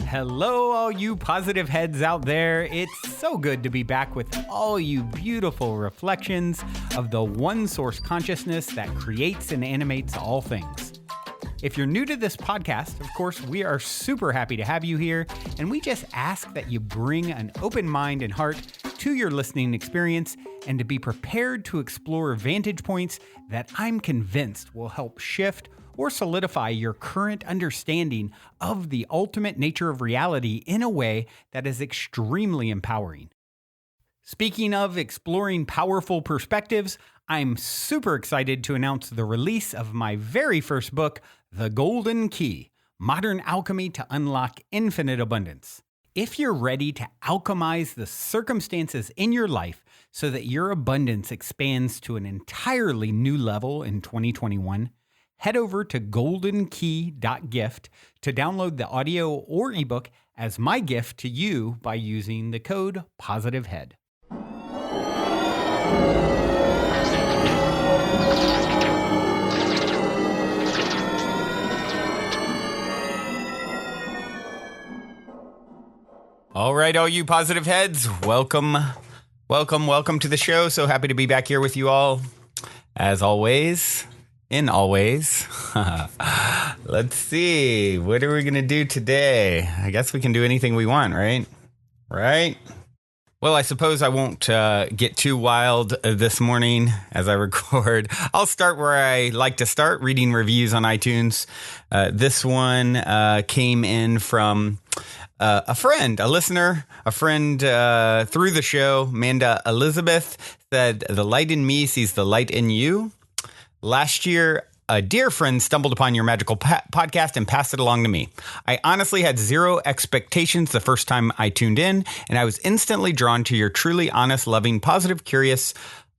Hello, all you positive heads out there. It's so good to be back with all you beautiful reflections of the one source consciousness that creates and animates all things. If you're new to this podcast, of course, we are super happy to have you here, and we just ask that you bring an open mind and heart to your listening experience and to be prepared to explore vantage points that I'm convinced will help shift or solidify your current understanding of the ultimate nature of reality in a way that is extremely empowering. Speaking of exploring powerful perspectives, I'm super excited to announce the release of my very first book, The Golden Key: Modern Alchemy to Unlock Infinite Abundance. If you're ready to alchemize the circumstances in your life so that your abundance expands to an entirely new level in 2021, head over to goldenkey.gift to download the audio or ebook as my gift to you by using the code POSITIVEHEAD. All right, all you positive heads, welcome to the show. So happy to be back here with you all. As always, let's see, what are we going to do today? I guess we can do anything we want, right? Well, I suppose I won't get too wild this morning as I record. I'll start where I like to start, reading reviews on iTunes. This one came in from a friend through the show. Amanda Elizabeth said, "The light in me sees the light in you. Last year, a dear friend stumbled upon your magical podcast and passed it along to me. I honestly had zero expectations the first time I tuned in, and I was instantly drawn to your truly honest, loving, positive, curious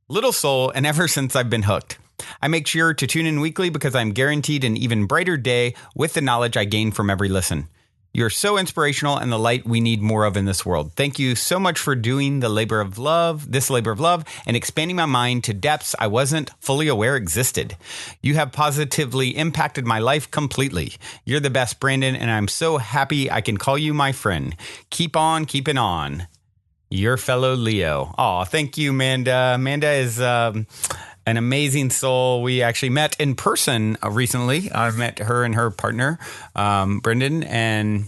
little soul, and ever since I've been hooked. I make sure to tune in weekly because I'm guaranteed an even brighter day with the knowledge I gain from every listen. You're so inspirational and the light we need more of in this world. Thank you so much for doing this labor of love, and expanding my mind to depths I wasn't fully aware existed. You have positively impacted my life completely. You're the best, Brandon, and I'm so happy I can call you my friend. Keep on keeping on. Your fellow Leo." Oh, thank you, Amanda. Amanda is an amazing soul. We actually met in person recently. I've met her and her partner, Brendan, and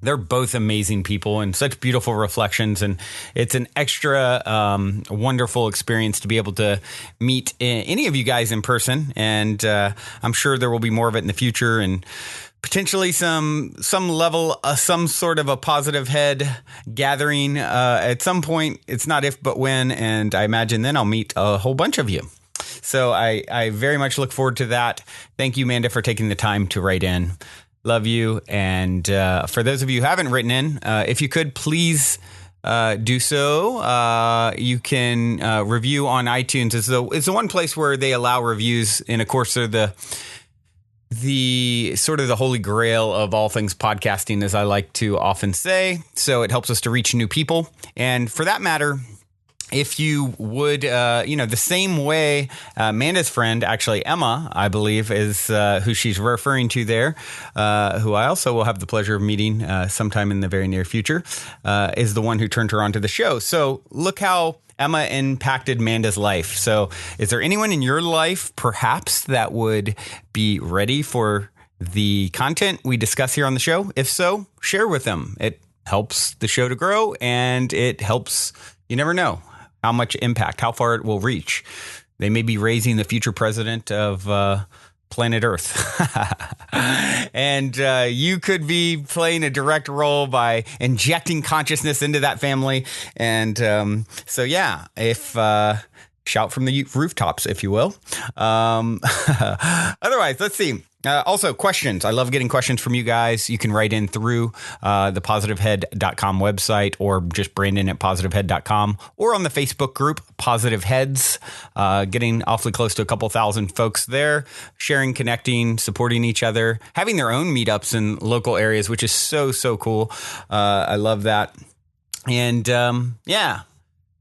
they're both amazing people and such beautiful reflections. And it's an extra wonderful experience to be able to meet any of you guys in person. And I'm sure there will be more of it in the future, and potentially some level, some sort of a positive head gathering at some point. It's not if, but when. And I imagine then I'll meet a whole bunch of you. So I very much look forward to that. Thank you, Amanda, for taking the time to write in. Love you. And for those of you who haven't written in, if you could please do so. You can review on iTunes. It's the one place where they allow reviews. And of course, they're the sort of the holy grail of all things podcasting, as I like to often say. So it helps us to reach new people. And for that matter, if you would, the same way Amanda's friend, actually Emma, I believe, is who she's referring to there, who I also will have the pleasure of meeting sometime in the very near future, is the one who turned her onto the show. So look how Emma impacted Amanda's life. So is there anyone in your life, perhaps, that would be ready for the content we discuss here on the show? If so, share with them. It helps the show to grow, and it helps, you never know how much impact, how far it will reach. They may be raising the future president of planet Earth. And you could be playing a direct role by injecting consciousness into that family. And so, yeah, if shout from the rooftops, if you will. Otherwise, let's see. Also, questions. I love getting questions from you guys. You can write in through the positivehead.com website, or just Brandon at positivehead.com, or on the Facebook group, Positive Heads. Getting awfully close to a couple thousand folks there, sharing, connecting, supporting each other, having their own meetups in local areas, which is so, so cool. I love that. And yeah.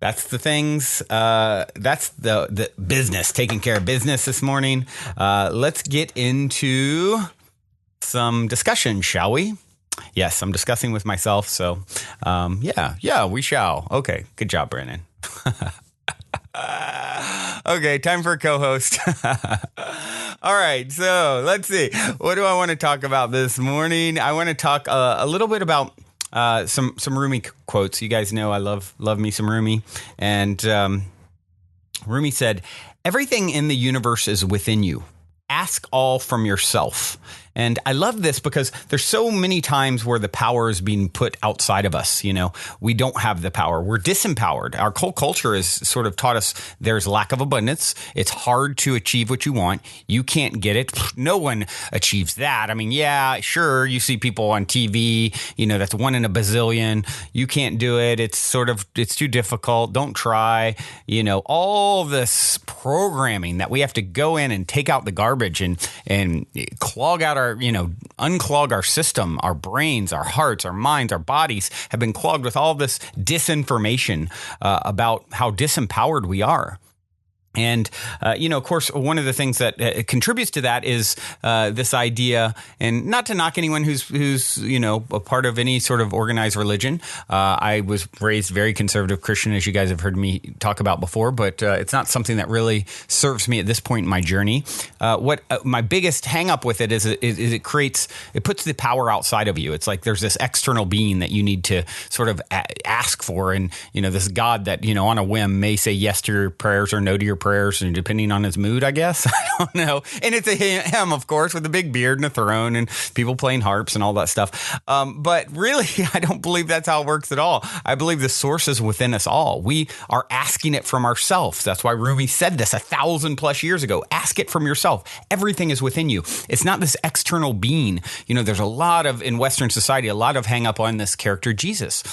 That's the things. That's the business, taking care of business this morning. Let's get into some discussion, shall we? Yes, I'm discussing with myself. So, yeah, we shall. Okay, good job, Brandon. Okay, time for a co-host. All right, so let's see. What do I want to talk about this morning? I want to talk a little bit about some Rumi quotes. You guys know I love me some Rumi, and Rumi said, "Everything in the universe is within you. Ask all from yourself." And I love this because there's so many times where the power is being put outside of us. You know, we don't have the power. We're disempowered. Our whole culture has sort of taught us there's lack of abundance. It's hard to achieve what you want. You can't get it. No one achieves that. I mean, yeah, sure. You see people on TV, you know, that's one in a bazillion. You can't do it. It's too difficult. Don't try. You know, all this programming that we have to go in and take out the garbage and clog out unclog our system, our brains, our hearts, our minds, our bodies have been clogged with all this disinformation about how disempowered we are. And, of course, one of the things that contributes to that is this idea, and not to knock anyone who's a part of any sort of organized religion. I was raised very conservative Christian, as you guys have heard me talk about before, but it's not something that really serves me at this point in my journey. What my biggest hang up with it is it puts the power outside of you. It's like there's this external being that you need to sort of ask for. And, this God that, on a whim may say yes to your prayers or no to your prayers, and depending on his mood, I guess. I don't know. And it's him, of course, with a big beard and a throne and people playing harps and all that stuff. But really, I don't believe that's how it works at all. I believe the source is within us all. We are asking it from ourselves. That's why Rumi said this 1,000+ years ago. Ask it from yourself. Everything is within you. It's not this external being. There's a lot of, in Western society, a lot of hang up on this character, Jesus.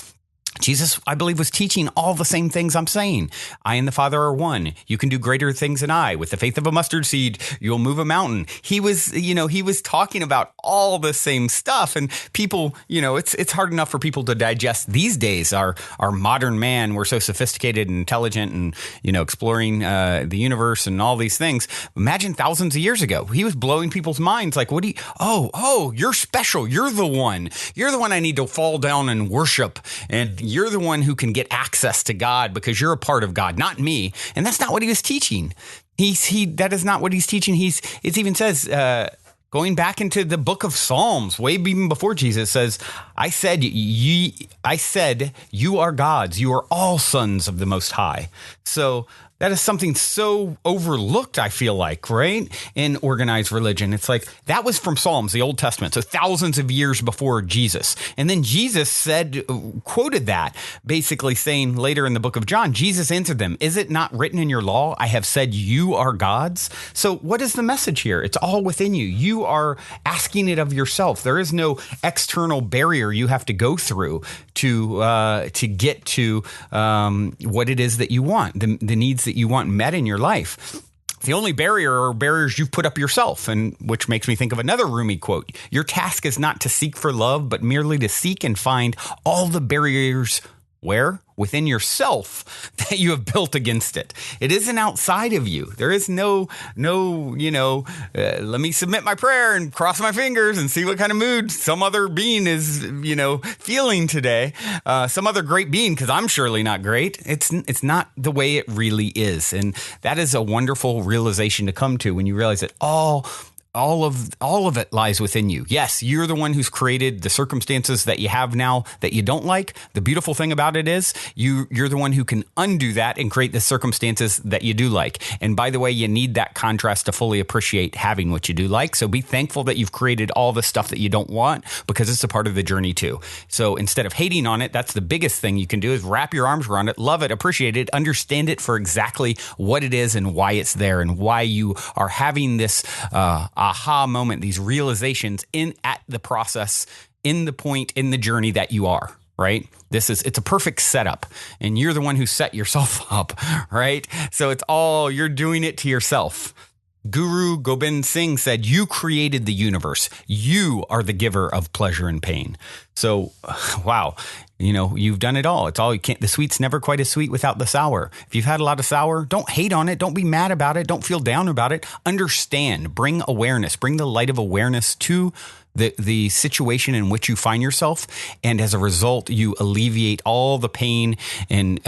Jesus, I believe, was teaching all the same things I'm saying. I and the Father are one. You can do greater things than I. With the faith of a mustard seed, you'll move a mountain. He was talking about all the same stuff. And people, it's hard enough for people to digest these days. Our modern man, we're so sophisticated and intelligent and, exploring the universe and all these things. Imagine thousands of years ago. He was blowing people's minds like, you're special. You're the one. You're the one I need to fall down and worship. And you're the one who can get access to God because you're a part of God, not me. And that's not what he was teaching. That is not what he's teaching. It even says, going back into the book of Psalms, way even before Jesus says, I said, you are gods. You are all sons of the Most High. So that is something so overlooked, I feel like, right? In organized religion. It's like that was from Psalms, the Old Testament, so thousands of years before Jesus. And then Jesus quoted that, basically saying later in the book of John, Jesus answered them, "Is it not written in your law, I have said you are gods?" So what is the message here? It's all within you. You are asking it of yourself. There is no external barrier you have to go through to get to what it is that you want, the needs that you want met in your life. The only barrier are barriers you've put up yourself, and which makes me think of another Rumi quote. Your task is not to seek for love, but merely to seek and find all the barriers where? Within yourself that you have built against it. It isn't outside of you. There is no, let me submit my prayer and cross my fingers and see what kind of mood some other being is, feeling today. Some other great being, because I'm surely not great. It's not the way it really is. And that is a wonderful realization to come to when you realize that all of it lies within you. Yes, you're the one who's created the circumstances that you have now that you don't like. The beautiful thing about it is you're the one who can undo that and create the circumstances that you do like. And by the way, you need that contrast to fully appreciate having what you do like. So be thankful that you've created all the stuff that you don't want, because it's a part of the journey too. So instead of hating on it, that's the biggest thing you can do, is wrap your arms around it, love it, appreciate it, understand it for exactly what it is and why it's there and why you are having this aha moment, these realizations at the process, in the point in the journey that you are, right? It's a perfect setup, and you're the one who set yourself up, right? So you're doing it to yourself. Guru Gobind Singh said, "You created the universe. You are the giver of pleasure and pain." So, wow, you've done it all. It's all you can't. The sweet's never quite as sweet without the sour. If you've had a lot of sour, don't hate on it. Don't be mad about it. Don't feel down about it. Understand, bring awareness, bring the light of awareness to the situation in which you find yourself. And as a result, you alleviate all the pain and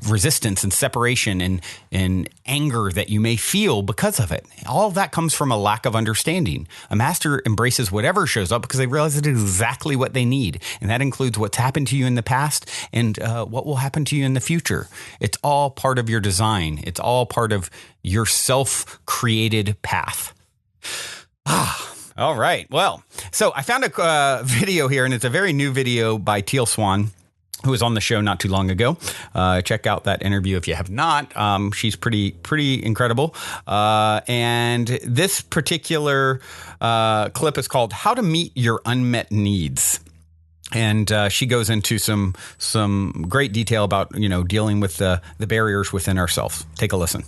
resistance and separation and anger that you may feel because of it. All of that comes from a lack of understanding. A master embraces whatever shows up because they realize it is exactly what they need. And that includes what's happened to you in the past and what will happen to you in the future. It's all part of your design. It's all part of your self-created path. All right. Well, so I found a video here, and it's a very new video by Teal Swan, who was on the show not too long ago. Check out that interview if you have not. She's pretty incredible. And this particular clip is called "How to Meet Your Unmet Needs." And she goes into some great detail about, dealing with the barriers within ourselves. Take a listen.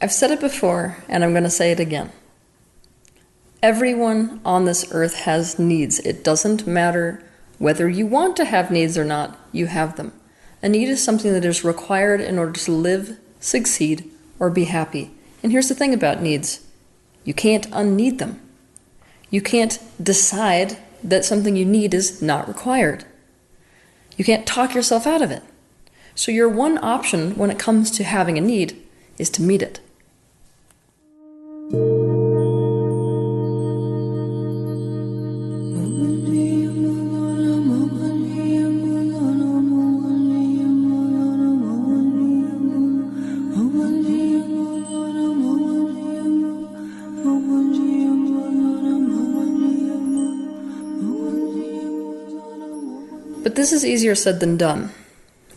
I've said it before, and I'm going to say it again. Everyone on this earth has needs. It doesn't matter whether you want to have needs or not, you have them. A need is something that is required in order to live, succeed, or be happy. And here's the thing about needs. You can't unneed them. You can't decide that something you need is not required. You can't talk yourself out of it. So your one option when it comes to having a need is to meet it. But this is easier said than done.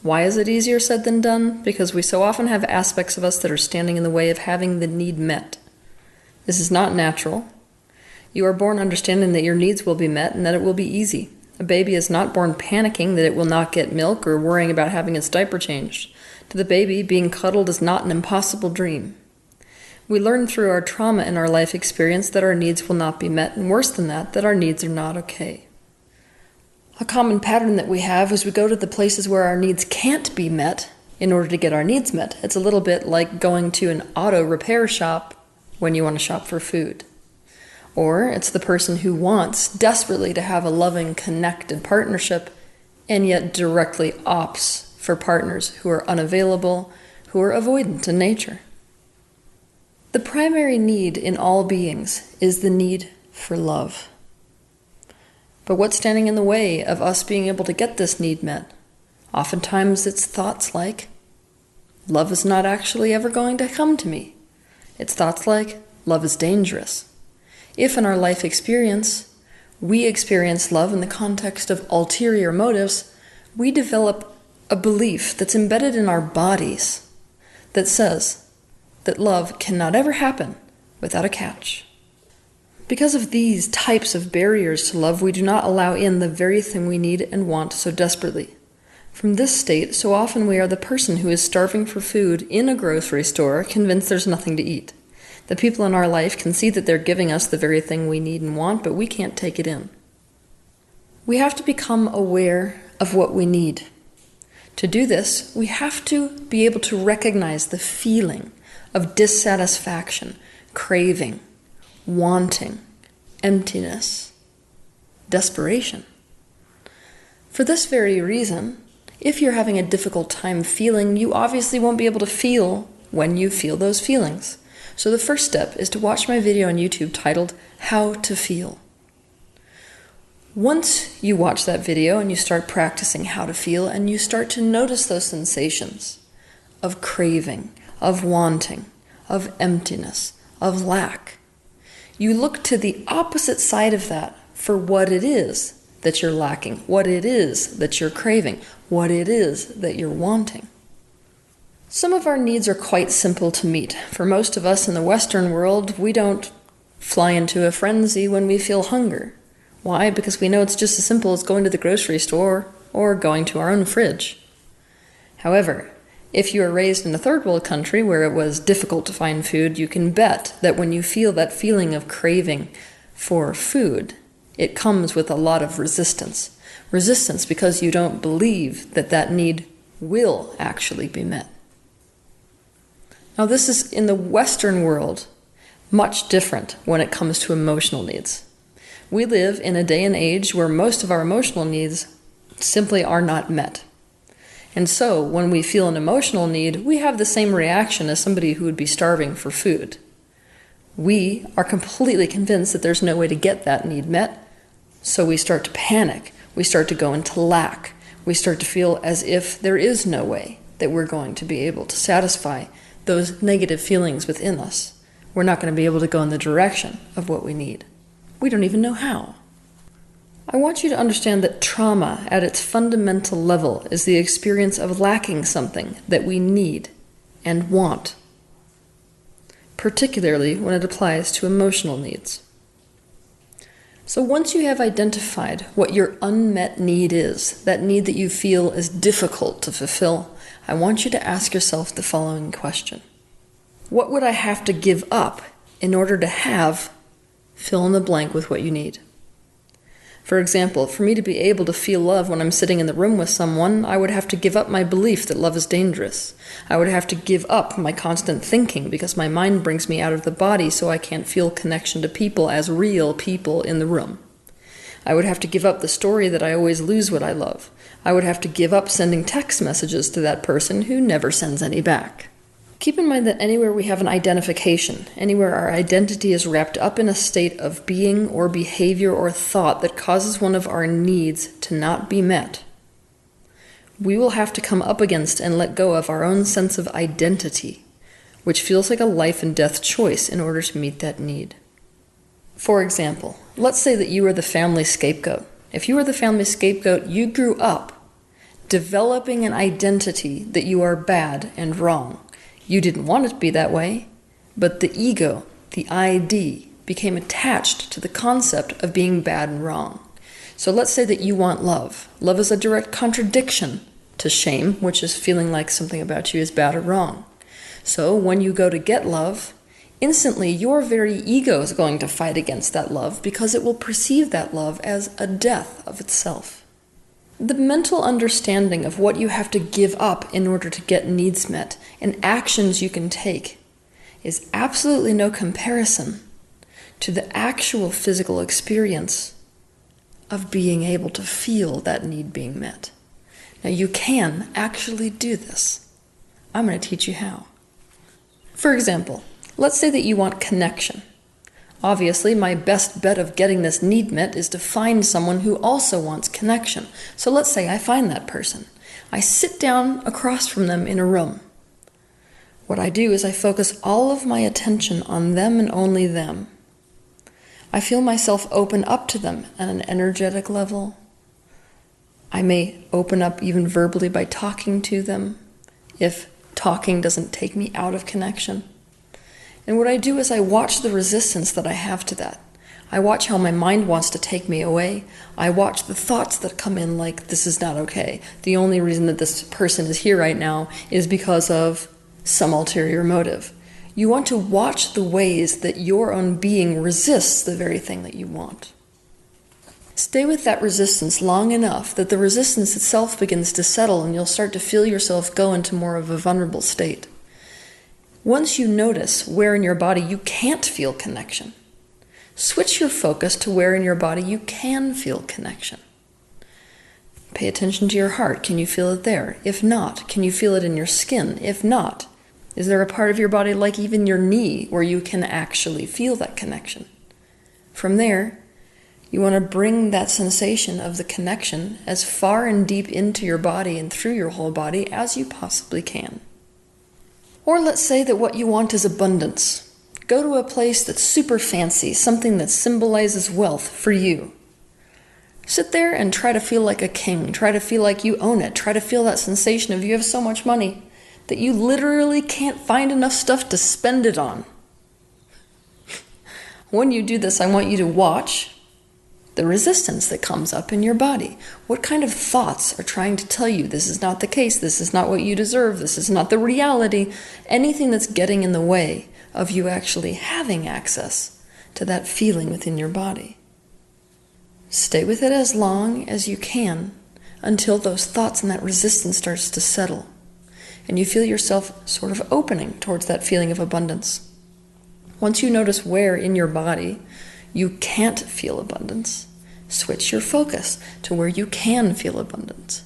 Why is it easier said than done? Because we so often have aspects of us that are standing in the way of having the need met. This is not natural. You are born understanding that your needs will be met and that it will be easy. A baby is not born panicking that it will not get milk or worrying about having its diaper changed. To the baby, being cuddled is not an impossible dream. We learn through our trauma and our life experience that our needs will not be met, and worse than that our needs are not okay. A common pattern that we have is we go to the places where our needs can't be met in order to get our needs met. It's a little bit like going to an auto repair shop when you want to shop for food. Or it's the person who wants desperately to have a loving, connected partnership and yet directly opts for partners who are unavailable, who are avoidant in nature. The primary need in all beings is the need for love. But what's standing in the way of us being able to get this need met? Oftentimes it's thoughts like, love is not actually ever going to come to me. It's thoughts like, love is dangerous. If in our life experience, we experience love in the context of ulterior motives, we develop a belief that's embedded in our bodies that says that love cannot ever happen without a catch. Because of these types of barriers to love, we do not allow in the very thing we need and want so desperately. From this state, so often we are the person who is starving for food in a grocery store, convinced there's nothing to eat. The people in our life can see that they're giving us the very thing we need and want, but we can't take it in. We have to become aware of what we need. To do this, we have to be able to recognize the feeling of dissatisfaction, craving, wanting, emptiness, desperation. For this very reason, if you're having a difficult time feeling, you obviously won't be able to feel when you feel those feelings. So the first step is to watch my video on YouTube titled, How to Feel. Once you watch that video and you start practicing how to feel and you start to notice those sensations of craving, of wanting, of emptiness, of lack, you look to the opposite side of that for what it is that you're lacking, what it is that you're craving, what it is that you're wanting. Some of our needs are quite simple to meet. For most of us in the Western world, we don't fly into a frenzy when we feel hunger. Why? Because we know it's just as simple as going to the grocery store or going to our own fridge. However, If you are raised in a third world country where it was difficult to find food, you can bet that when you feel that feeling of craving for food, it comes with a lot of resistance. Resistance because you don't believe that that need will actually be met. Now, this is in the Western world much different when it comes to emotional needs. We live in a day and age where most of our emotional needs simply are not met. And so, when we feel an emotional need, we have the same reaction as somebody who would be starving for food. We are completely convinced that there's no way to get that need met, so we start to panic. We start to go into lack. We start to feel as if there is no way that we're going to be able to satisfy those negative feelings within us. We're not going to be able to go in the direction of what we need. We don't even know how. I want you to understand that trauma at its fundamental level is the experience of lacking something that we need and want, particularly when it applies to emotional needs. So once you have identified what your unmet need is, that need that you feel is difficult to fulfill, I want you to ask yourself the following question. What would I have to give up in order to have fill in the blank with what you need? For example, for me to be able to feel love when I'm sitting in the room with someone, I would have to give up my belief that love is dangerous. I would have to give up my constant thinking because my mind brings me out of the body so I can't feel connection to people as real people in the room. I would have to give up the story that I always lose what I love. I would have to give up sending text messages to that person who never sends any back. Keep in mind that anywhere we have an identification, anywhere our identity is wrapped up in a state of being or behavior or thought that causes one of our needs to not be met, we will have to come up against and let go of our own sense of identity, which feels like a life and death choice in order to meet that need. For example, let's say that you are the family scapegoat. If you are the family scapegoat, you grew up developing an identity that you are bad and wrong. You didn't want it to be that way, but the ego, the ID, became attached to the concept of being bad and wrong. So let's say that you want love. Love is a direct contradiction to shame, which is feeling like something about you is bad or wrong. So when you go to get love, instantly your very ego is going to fight against that love because it will perceive that love as a death of itself. The mental understanding of what you have to give up in order to get needs met and actions you can take is absolutely no comparison to the actual physical experience of being able to feel that need being met. Now you can actually do this. I'm going to teach you how. For example, let's say that you want connection. Obviously, my best bet of getting this need met is to find someone who also wants connection. So let's say I find that person. I sit down across from them in a room. What I do is I focus all of my attention on them and only them. I feel myself open up to them at an energetic level. I may open up even verbally by talking to them, if talking doesn't take me out of connection. And what I do is I watch the resistance that I have to that. I watch how my mind wants to take me away. I watch the thoughts that come in like, this is not okay. The only reason that this person is here right now is because of some ulterior motive. You want to watch the ways that your own being resists the very thing that you want. Stay with that resistance long enough that the resistance itself begins to settle and you'll start to feel yourself go into more of a vulnerable state. Once you notice where in your body you can't feel connection, switch your focus to where in your body you can feel connection. Pay attention to your heart. Can you feel it there? If not, can you feel it in your skin? If not, is there a part of your body like even your knee where you can actually feel that connection? From there, you want to bring that sensation of the connection as far and deep into your body and through your whole body as you possibly can. Or let's say that what you want is abundance. Go to a place that's super fancy, something that symbolizes wealth for you. Sit there and try to feel like a king. Try to feel like you own it. Try to feel that sensation of you have so much money that you literally can't find enough stuff to spend it on. When you do this, I want you to watch The resistance that comes up in your body. What kind of thoughts are trying to tell you this is not the case, this is not what you deserve, this is not the reality? Anything that's getting in the way of you actually having access to that feeling within your body. Stay with it as long as you can until those thoughts and that resistance starts to settle and you feel yourself sort of opening towards that feeling of abundance. Once you notice where in your body you can't feel abundance, switch your focus to where you can feel abundance.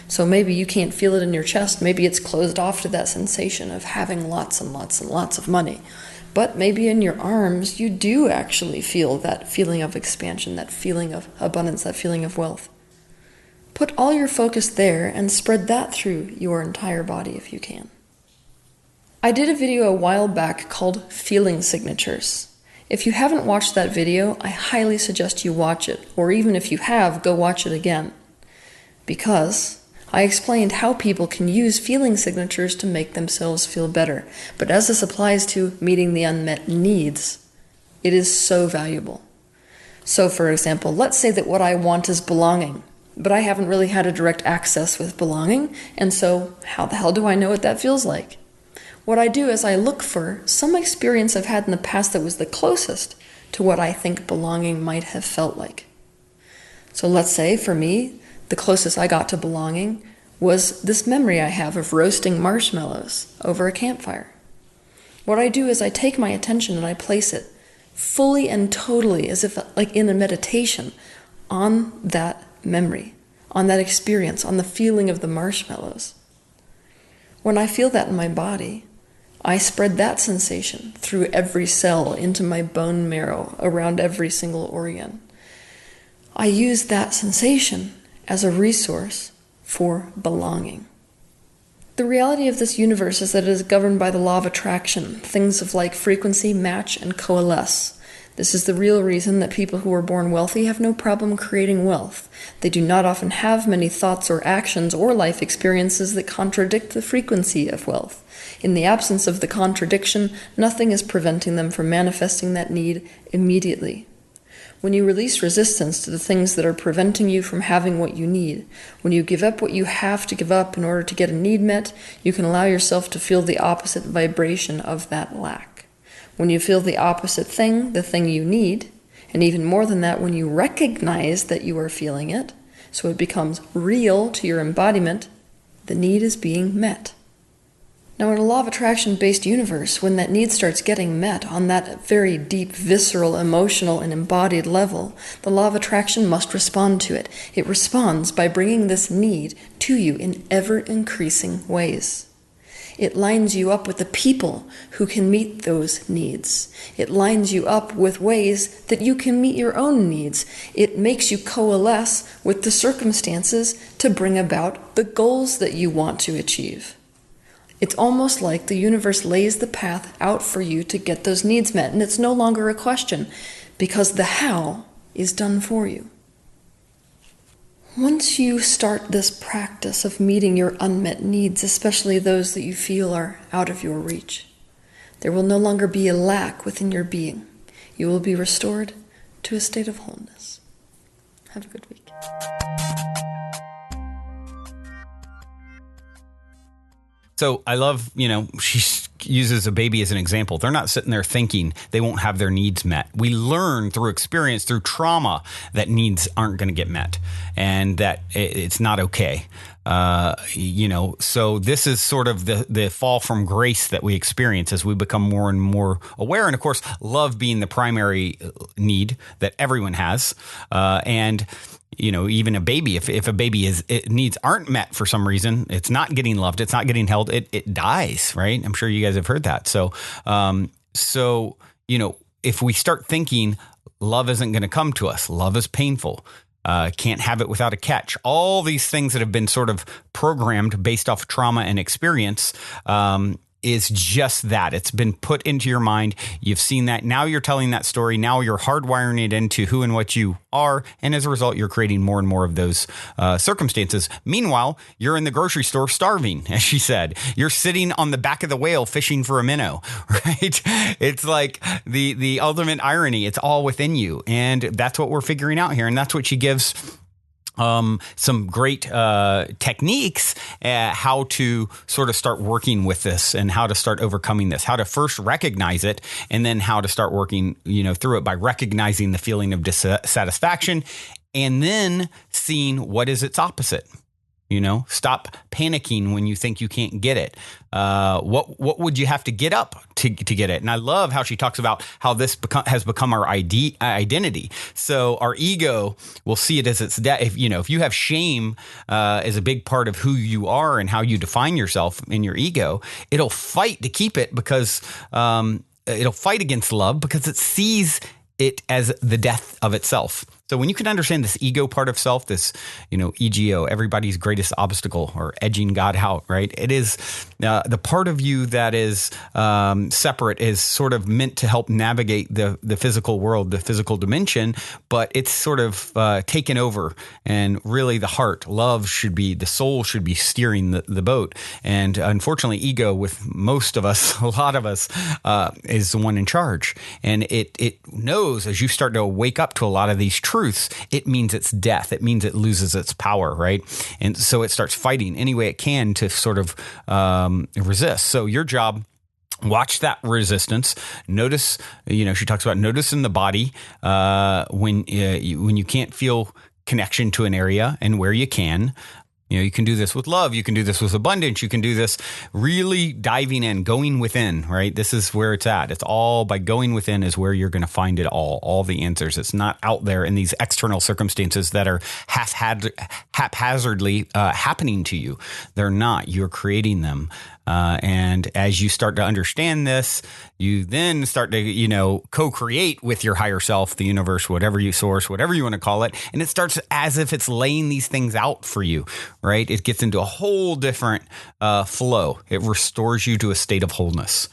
So maybe you can't feel it in your chest, maybe it's closed off to that sensation of having lots and lots and lots of money. But maybe in your arms, you do actually feel that feeling of expansion, that feeling of abundance, that feeling of wealth. Put all your focus there and spread that through your entire body if you can. I did a video a while back called Feeling Signatures. If you haven't watched that video, I highly suggest you watch it, or even if you have, go watch it again. Because I explained how people can use feeling signatures to make themselves feel better. But as this applies to meeting the unmet needs, it is so valuable. So for example, let's say that what I want is belonging, but I haven't really had a direct access with belonging, and so how the hell do I know what that feels like? What I do is I look for some experience I've had in the past that was the closest to what I think belonging might have felt like. So let's say for me, the closest I got to belonging was this memory I have of roasting marshmallows over a campfire. What I do is I take my attention and I place it fully and totally, as if like in a meditation, on that memory, on that experience, on the feeling of the marshmallows. When I feel that in my body, I spread that sensation through every cell, into my bone marrow, around every single organ. I use that sensation as a resource for belonging. The reality of this universe is that it is governed by the law of attraction, things of like frequency, match, and coalesce. This is the real reason that people who are born wealthy have no problem creating wealth. They do not often have many thoughts or actions or life experiences that contradict the frequency of wealth. In the absence of the contradiction, nothing is preventing them from manifesting that need immediately. When you release resistance to the things that are preventing you from having what you need, when you give up what you have to give up in order to get a need met, you can allow yourself to feel the opposite vibration of that lack. When you feel the opposite thing, the thing you need, and even more than that, when you recognize that you are feeling it, so it becomes real to your embodiment, the need is being met. Now, in a law of attraction-based universe, when that need starts getting met on that very deep, visceral, emotional, and embodied level, the law of attraction must respond to it. It responds by bringing this need to you in ever-increasing ways. It lines you up with the people who can meet those needs. It lines you up with ways that you can meet your own needs. It makes you coalesce with the circumstances to bring about the goals that you want to achieve. It's almost like the universe lays the path out for you to get those needs met, and it's no longer a question, because the how is done for you. Once you start this practice of meeting your unmet needs, especially those that you feel are out of your reach, there will no longer be a lack within your being. You will be restored to a state of wholeness. Have a good week. So I love, she uses a baby as an example. They're not sitting there thinking they won't have their needs met. We learn through experience, through trauma, that needs aren't going to get met and that it's not okay. So this is sort of the fall from grace that we experience as we become more and more aware. And of course, love being the primary need that everyone has. Even a baby, if a baby needs aren't met for some reason, it's not getting loved, it's not getting held, it dies, right? I'm sure you guys have heard that. So if we start thinking love isn't going to come to us, love is painful, can't have it without a catch, all these things that have been sort of programmed based off trauma and experience, is just that. It's been put into your mind. You've seen that. Now you're telling that story. Now you're hardwiring it into who and what you are. And as a result, you're creating more and more of those circumstances. Meanwhile, you're in the grocery store starving, as she said. You're sitting on the back of the whale fishing for a minnow, right? It's like the ultimate irony. It's all within you. And that's what we're figuring out here. And that's what she gives some great techniques how to sort of start working with this and how to start overcoming this, how to first recognize it and then how to start working, through it by recognizing the feeling of dissatisfaction and then seeing what is its opposite. Stop panicking when you think you can't get it. What would you have to get up to get it? And I love how she talks about how this has become our identity. So our ego will see it as its if you have shame as a big part of who you are and how you define yourself in your ego, it'll fight to keep it because it'll fight against love because it sees it as the death of itself. So when you can understand this ego part of self, this, EGO, everybody's greatest obstacle or edging God out, right? It is the part of you that is separate is sort of meant to help navigate the physical world, the physical dimension, but it's sort of taken over. And really the heart, love the soul should be steering the boat. And unfortunately, ego with most of us, a lot of us, is the one in charge. And it knows as you start to wake up to a lot of these truths, it means it's death. It means it loses its power, right? And so it starts fighting any way it can to sort of resist. So your job, watch that resistance. Notice, she talks about noticing the body when you can't feel connection to an area and where you can. You can do this with love. You can do this with abundance. You can do this really diving in, going within, right? This is where it's at. It's all by going within is where you're going to find it all the answers. It's not out there in these external circumstances that are haphazardly happening to you. They're not. You're creating them. And as you start to understand this, you then start to, co-create with your higher self, the universe, whatever you want to call it. And it starts as if it's laying these things out for you, right? It gets into a whole different flow. It restores you to a state of wholeness.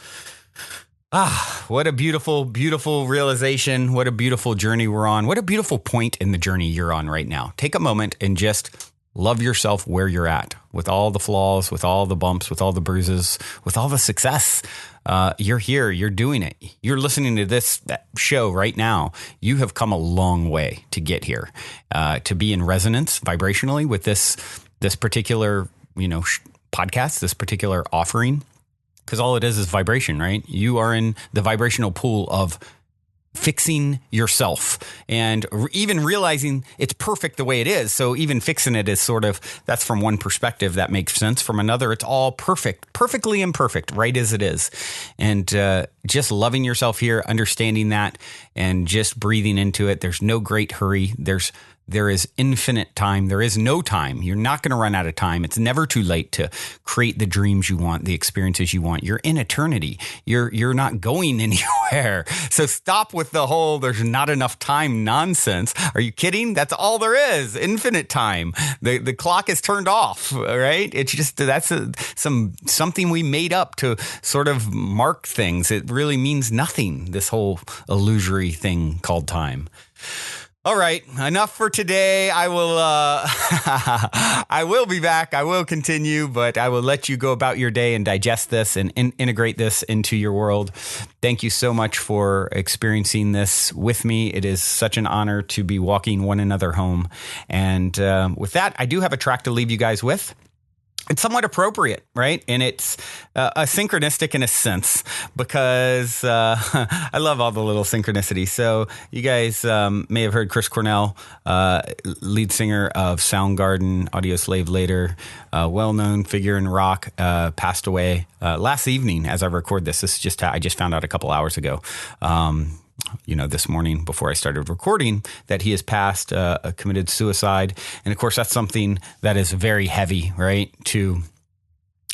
What a beautiful, beautiful realization. What a beautiful journey we're on. What a beautiful point in the journey you're on right now. Take a moment and just love yourself where you're at, with all the flaws, with all the bumps, with all the bruises, with all the success. You're here. You're doing it. You're listening to this show right now. You have come a long way to get here, to be in resonance vibrationally with this particular, podcast, this particular offering, because all it is vibration, right? You are in the vibrational pool of fixing yourself and even realizing it's perfect the way it is. So even fixing it is sort of, that's from one perspective that makes sense. From another, it's all perfect, perfectly imperfect, right as it is. And just loving yourself here, understanding that and just breathing into it. There's no great hurry. There is infinite time. There is no time. You're not going to run out of time. It's never too late to create the dreams you want, the experiences you want. You're in eternity. You're not going anywhere. So stop with the whole there's not enough time nonsense. Are you kidding? That's all there is. Infinite time. The clock is turned off, right? It's just something we made up to sort of mark things. It really means nothing, this whole illusory thing called time. All right, enough for today. I will I will be back. I will continue, but I will let you go about your day and digest this and integrate this into your world. Thank you so much for experiencing this with me. It is such an honor to be walking one another home. And with that, I do have a track to leave you guys with. It's somewhat appropriate, right? And it's a synchronistic in a sense because I love all the little synchronicities. So you guys may have heard Chris Cornell, lead singer of Soundgarden, Audioslave later, well-known figure in rock, passed away last evening as I record this. I just found out a couple hours ago. This morning before I started recording that he has passed, committed suicide. And of course, that's something that is very heavy, right? To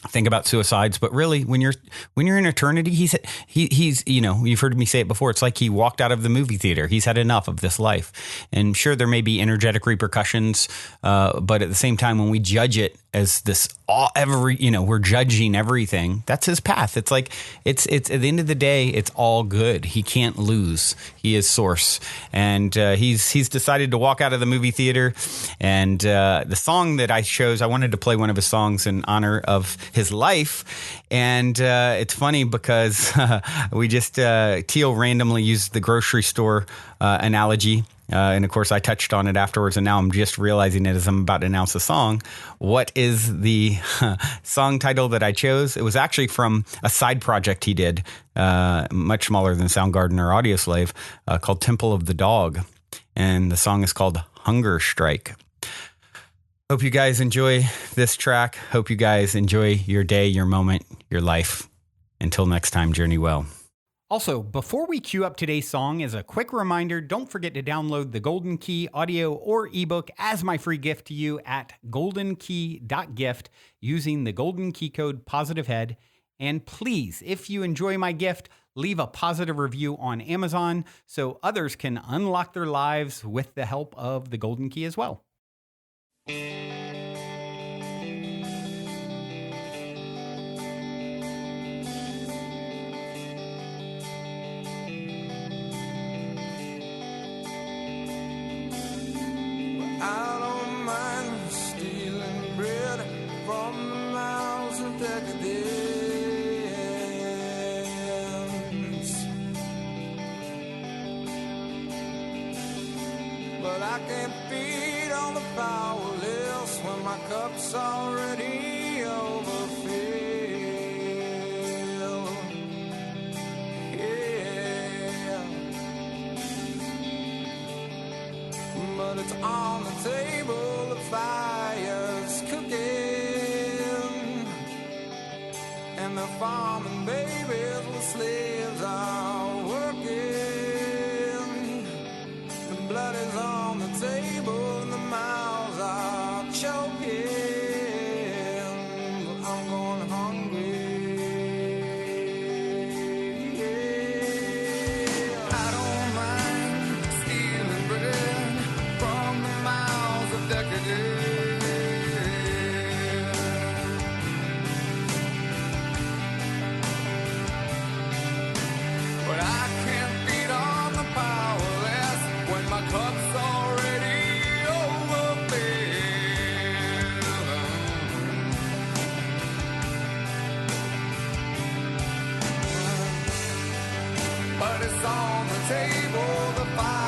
think about suicides, but really when you're in eternity, he's, you've heard me say it before. It's like he walked out of the movie theater. He's had enough of this life. And sure, there may be energetic repercussions. But at the same time, when we judge it as this we're judging everything. That's his path. It's like it's at the end of the day, it's all good. He can't lose. He is source, and he's decided to walk out of the movie theater. And the song that I chose, I wanted to play one of his songs in honor of his life. And it's funny because we just Teal randomly used the grocery store analogy. And of course, I touched on it afterwards, and now I'm just realizing it as I'm about to announce the song. What is the song title that I chose? It was actually from a side project he did, much smaller than Soundgarden or Audioslave, called Temple of the Dog. And the song is called Hunger Strike. Hope you guys enjoy this track. Hope you guys enjoy your day, your moment, your life. Until next time, journey well. Also, before we cue up today's song, as a quick reminder, don't forget to download the Golden Key audio or ebook as my free gift to you at goldenkey.gift using the Golden Key code POSITIVEHEAD. And please, if you enjoy my gift, leave a positive review on Amazon so others can unlock their lives with the help of the Golden Key as well. I don't mind stealing bread from the mouths of decadence, but I can't feed on the powerless when my cup's already overfilled. Yeah, but it's on the table, the fire's cooking, and the farming babies with slaves are working. The blood is on the table and the mouths are choking. I'm going hungry. Yeah. I don't mind stealing bread from the mouths of decadence, but I can't feed on the powerless when my cup's already overfilled. But it's on the table, the fire